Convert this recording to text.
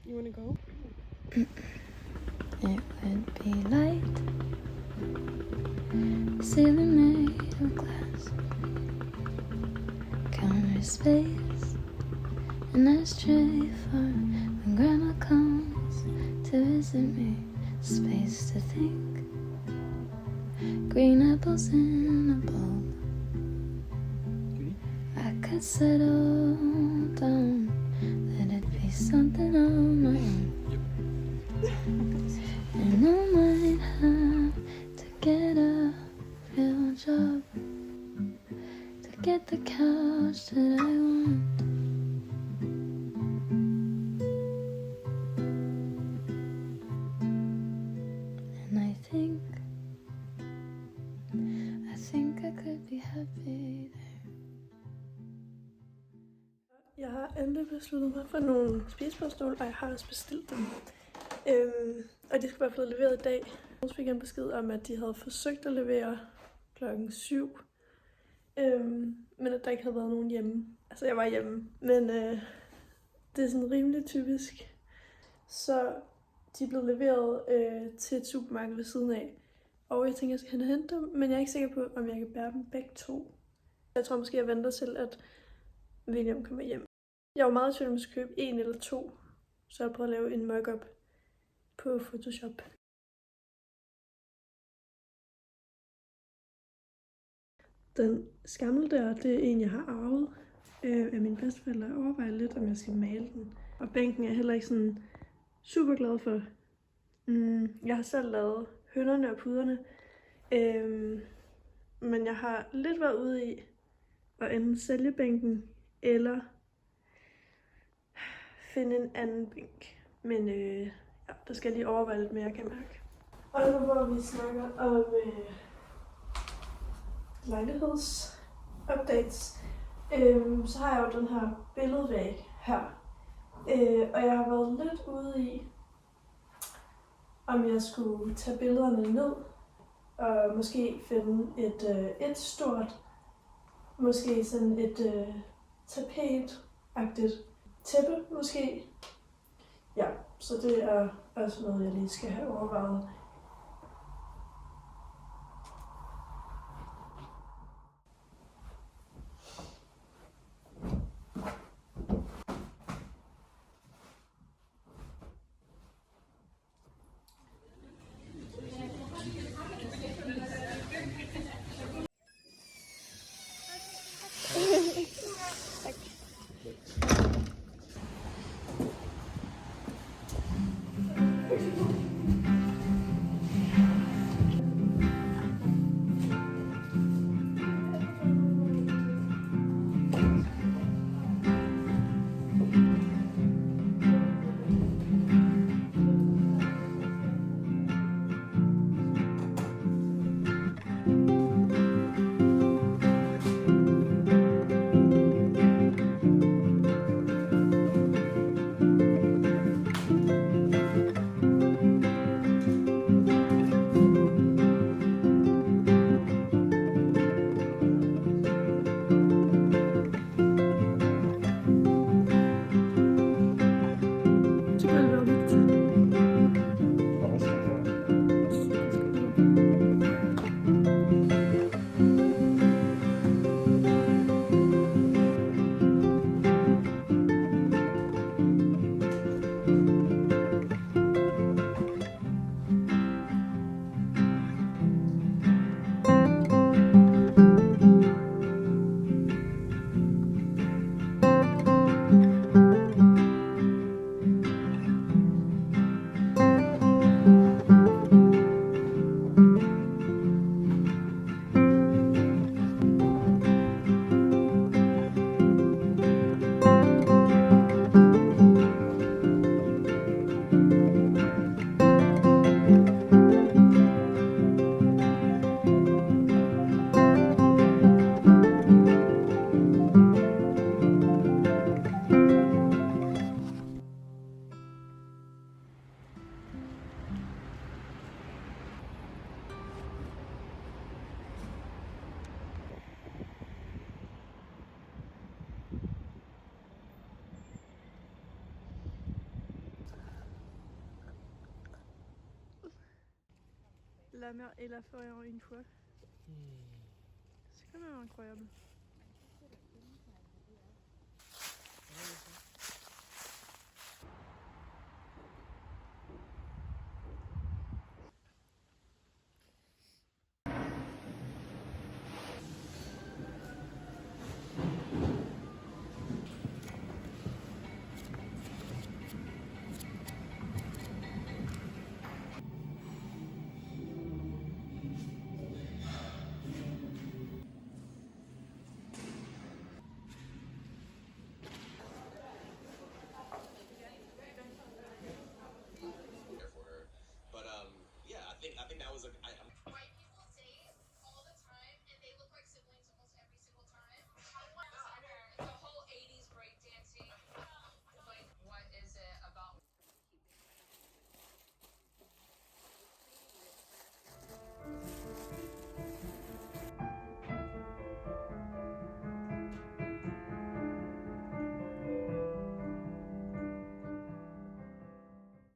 You wanna go? It would be light, ceiling made of glass, counter space, an ashtray for when grandma comes to visit me, space to think, green apples in a bowl. I could settle down, let it be something on my own. And I might have to get a real job to get the couch that I want. And I think I could be happy there. Jeg har endelig besluttet mig for nogle spisebordstole, og jeg har også bestilt dem. Og de skal være blevet leveret i dag. Jeg fik en besked om, at de havde forsøgt at levere klokken 7. Men at der ikke havde været nogen hjemme. Altså, jeg var hjemme, men det er sådan rimelig typisk. Så de er blevet leveret til et supermarked ved siden af. Og jeg tænker, jeg skal hen og hente dem, men jeg er ikke sikker på, om jeg kan bære dem begge to. Jeg tror måske, jeg venter til, at William kommer hjem. Jeg var meget i tvivl om, at jeg skulle købe 1 eller 2, så jeg prøvede at lave en mock-up på Photoshop. Den skammel der, det er en, jeg har arvet af mine bedsteforældre. Jeg overvejer lidt, om jeg skal male den. Og bænken er heller ikke sådan super glad for. Jeg har selv lavet hønderne og puderne. Men jeg har lidt været ude i at enten sælge bænken, eller finde en anden bænk. Men ja, der skal jeg lige overveje lidt mere, kan jeg mærke. Og nu hvor vi snakker om lejlighedsupdates, så har jeg jo den her billedvæg her. Og jeg har været lidt ude i, om jeg skulle tage billederne ned, og måske finde et stort, måske sådan et tapet-agtigt tæppe, måske. Ja, så det er også noget, jeg lige skal have overvejet. la mer et la forêt en une fois. C'est quand même incroyable.